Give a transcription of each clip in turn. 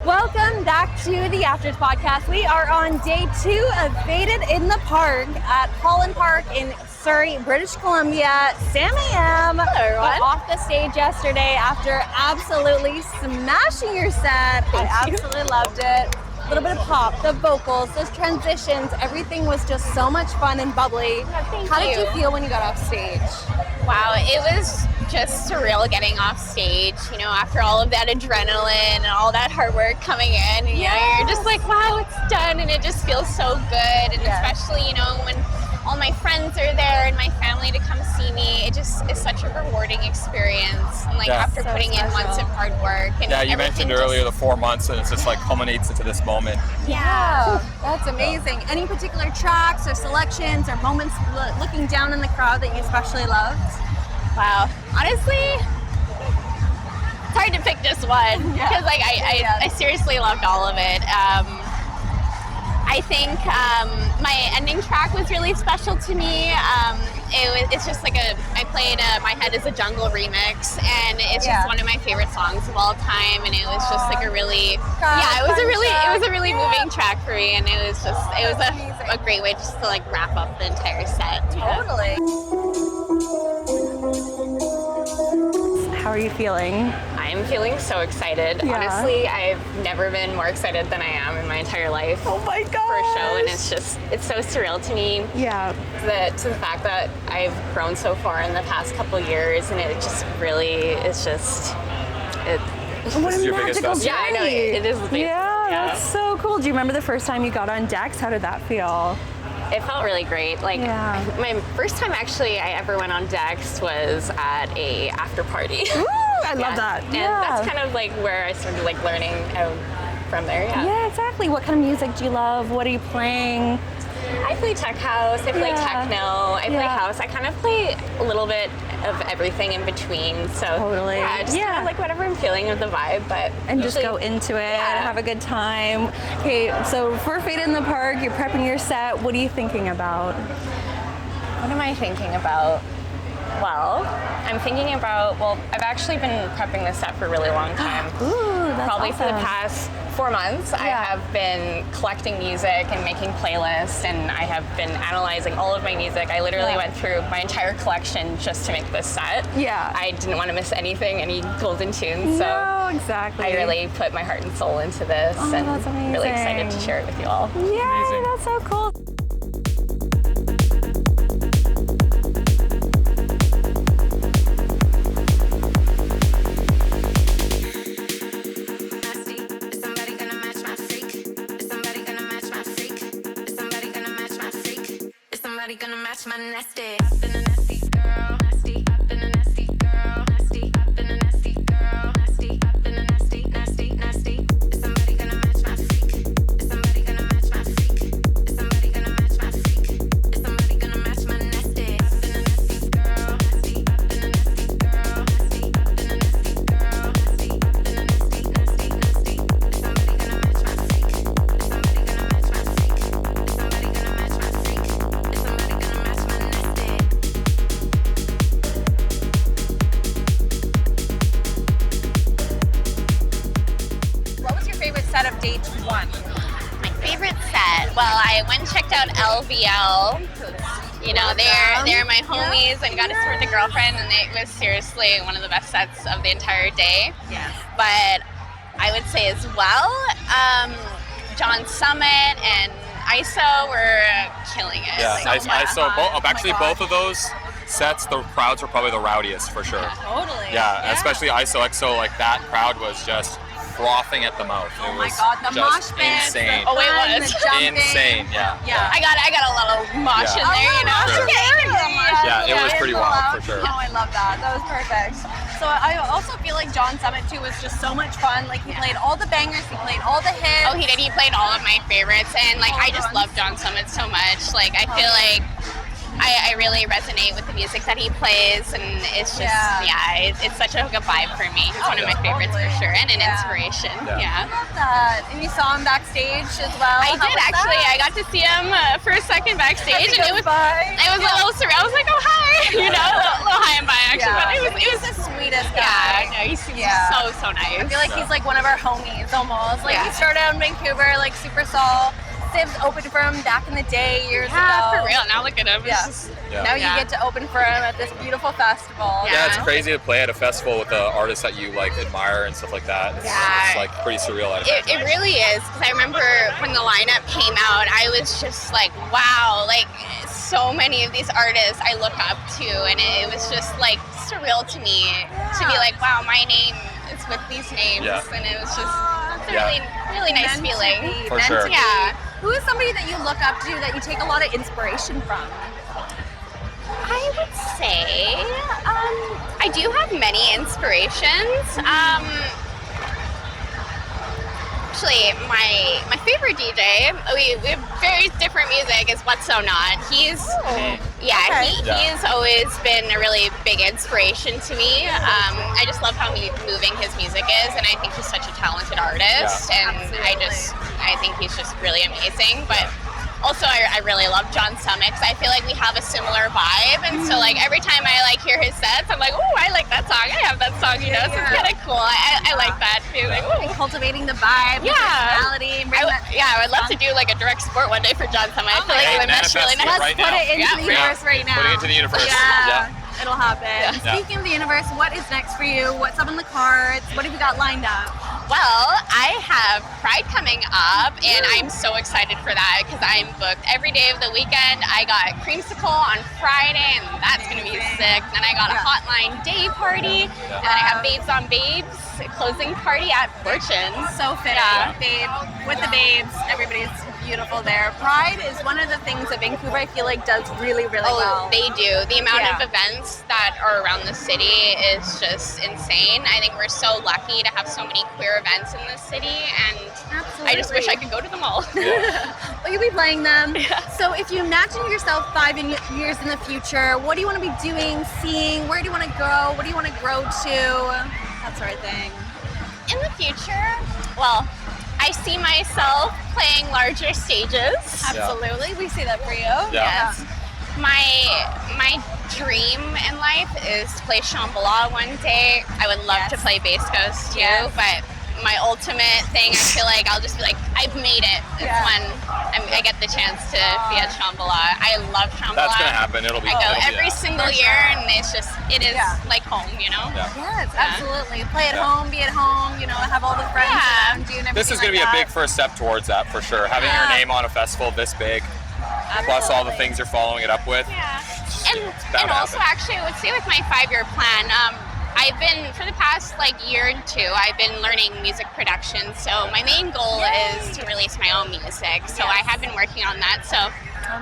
Welcome back to the Afters podcast. We are on day 2 of Fvded in the Park at Holland Park in Surrey, British Columbia. Sam AM got off the stage yesterday after absolutely smashing your set. I absolutely loved it. A little bit of pop, the vocals, those transitions, everything was just so much fun and bubbly. How did you feel when you got off stage? Wow, it was just surreal getting off stage, you know, after all of that adrenaline and all that hard work coming in, you know, you're just like, wow, it's done, and it just feels so good, and especially, you know, when all my friends are there and my family to come see me, it just is such a rewarding experience, and like after putting in months of hard work. And you mentioned earlier the 4 months, and it's just like culminates into this moment. Yeah, that's amazing. Any particular tracks or selections or moments looking down in the crowd that you especially loved? Wow, honestly, it's hard to pick just one because like I seriously loved all of it. I think my ending track was really special to me. It's just like I played My Head is a Jungle remix, and it's just one of my favorite songs of all time, and it was just like a really, it was a really moving track for me, and it was a great way just to like wrap up the entire set. Totally. How are you feeling? I'm feeling so excited. Honestly, I've never been more excited than I am in my entire life. Oh my gosh. For a show, and it's so surreal to me. Yeah. To the fact that I've grown so far in the past couple years, and it just really is just What a your biggest magical festival. journey. Yeah, I know, it is the big. Yeah, that's so cool. Do you remember the first time you got on decks? How did that feel? It felt really great. Like my first time actually I ever went on decks was at a after party. Ooh, I love that. And that's kind of like where I started like learning from there. Yeah, exactly. What kind of music do you love? What are you playing? I play tech house, I play techno, I play house. I kind of play a little bit of everything in between. So just kind of like whatever I'm feeling with the vibe, but and just go into it and have a good time. Okay, so for Fvded in the Park, you're prepping your set. What are you thinking about? What am I thinking about? Well, I'm thinking about, I've actually been prepping this set for a really long time. Ooh, that's Probably awesome. for the past 4 months, I have been collecting music and making playlists, and I have been analyzing all of my music. I literally went through my entire collection just to make this set. Yeah. I didn't want to miss anything, any golden tunes, so exactly. I really put my heart and soul into this, and that's amazing. really excited to share it with you all. Yay, that's so cool. Gonna match my nasty. I've been a nasty girl, nasty. I've been a nasty girl, nasty. I've been a nasty girl, nasty. I've been a nasty, nasty, nasty. Is somebody gonna match my freak? Is somebody gonna match my freak? Is somebody gonna match my freak? Is somebody gonna match my nasty? I've been a nasty girl, nasty. I've been a nasty girl, nasty. I've been a nasty girl, nasty. I've been a nasty, nasty, nasty. Is somebody gonna match my freak? Is somebody gonna match my freak? Is somebody gonna match my freak? Is somebody gonna match my nasty? What was your favorite set of day 1? My favorite set? Well, I went and checked out LVL. You know, they're my homies. I got to tour with a girlfriend, and it was seriously one of the best sets of the entire day. Yes. But I would say as well, John Summit and ISO were killing it. Both of those sets, the crowds were probably the rowdiest for sure. Totally. Yeah, especially ISO XO, like that crowd was just frothing at the mouth. Oh my God, the mosh pit. Insane. Oh, it was Insane, yeah. I got a lot of mosh in there, you know. Sure. Yeah, it was pretty wild for sure. Oh, I love that. That was perfect. So I also feel like John Summit too was just so much fun. Like he played all the bangers, he played all the hits. Oh, he did. He played all of my favorites, and like I just love John Summit so much. Like I feel like I really resonate with the music that he plays, and it's just it's such a good vibe for me. He's one of my favorites for sure, and an inspiration. I love that. And you saw him backstage as well. I did actually. I got to see him for a second backstage, and it was a little surreal. I was like, oh hi, you know, a little high and by actually, but it was the sweetest guy. Yeah, no, he's so nice. I feel like he's like one of our homies almost. Like he started out in Vancouver, like super soul. Sibs opened for him back in the day years ago. For real. Now look at him. Now you get to open for him at this beautiful festival. Yeah, it's crazy to play at a festival with the artists that you like admire and stuff like that. It's like pretty surreal. It really is, because I remember when the lineup came out, I was just like, wow, like so many of these artists I look up to, and it was just like surreal to me to be like, wow, my name is with these names, and it was just really nice feeling. For sure. Yeah. Who is somebody that you look up to that you take a lot of inspiration from? I would say I do have many inspirations. Actually, my favorite DJ, we have very different music, is What's So Not. He's he's always been a really big inspiration to me. I just love how moving his music is, and I think he's such a talented artist, and I think he's just really amazing. But also, I really love John Summit, because I feel like we have a similar vibe, and so like every time I like hear his sets, I'm like, oh, I like that song. I have that song, you know. So it's kind of cool. I like that too. Like, and cultivating the vibe, the personality. I would love to do like a direct support one day for John Summit. I feel like it would mesh really nice. Let's put it into the universe right now. Put it into the universe. It'll happen. Speaking of the universe, what is next for you? What's up on the cards? What have you got lined up? Well, I have Pride coming up, and I'm so excited for that because I'm booked every day of the weekend. I got Creamsicle on Friday, and that's going to be sick. Then I got a Hotline Day party, and then I have Babes on Babes closing party at Fortunes. So fitting. Babe, with the babes, everybody's beautiful there. Pride is one of the things that Vancouver, I feel like, does really, really well. They do. The amount of events that are around the city is just insane. I think we're so lucky to have so many queer events in this city, and I just wish I could go to them all. Well, you'll be playing them. So if you imagine yourself 5 years in the future, what do you want to be doing, seeing? Where do you want to go? What do you want to grow to? That sort of thing. In the future, well, I see myself playing larger stages. Absolutely, we see that for you. Yes. My dream in life is to play Shambhala one day. I would love to play Bass Coast too, but my ultimate thing, I feel like I'll just be like, I've made it. It's when I get the chance to be at Shambhala. I love Shambhala. That's gonna happen. It'll be. I go every single year, and it's just, it is like home, you know? Yes, absolutely. Play at home, be at home, you know, have all the friends around you and everything. This is gonna be a big first step towards that for sure. Having your name on a festival this big, plus all the things you're following it up with. And also, actually, I would say with my 5-year plan, I've been, for the past year or two, I've been learning music production. So my main goal is to release my own music. So I have been working on that. So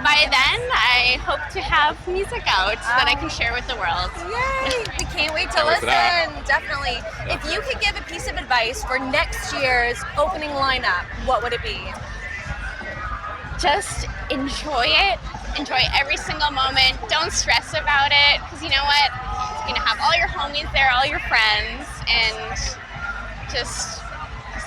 by then, I hope to have music out that I can share with the world. Yay! We can't wait to listen. Definitely. If you could give a piece of advice for next year's opening lineup, what would it be? Just enjoy it. Enjoy every single moment. Don't stress about it, because you know what? You're gonna have all your homies there, all your friends, and just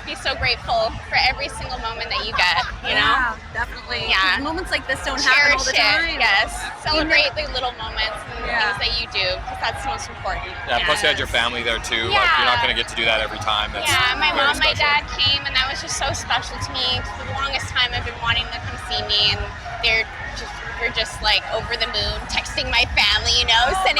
be so grateful for every single moment that you get, you know? Yeah, definitely. Yeah. Moments like this don't happen all the time. Yes. Celebrate the little moments and the things that you do, because that's the most important. Yeah, plus you had your family there too. Like, you're not gonna get to do that every time. That's my mom, my dad came, and that was just so special to me. For the longest time, I've been wanting to come see me, and we're just like over the moon, texting my family, you know, sending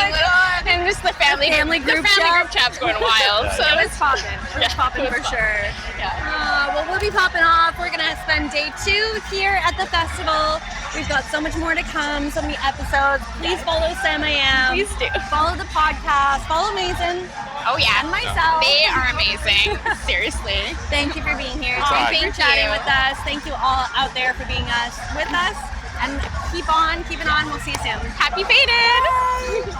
and just the family group chat's going wild. So it's popping. It's popping for sure. Well, we'll be popping off. We're gonna spend day 2 here at the festival. We've got so much more to come, so many episodes. Please follow Sam I Am. Please do. Follow the podcast. Follow Mazen. Oh yeah, and myself. They are amazing. Seriously. Thank you for being here. Thank you for chatting with us. Thank you all out there for being with us. And keep on keeping on. We'll see you soon. Happy Fvded!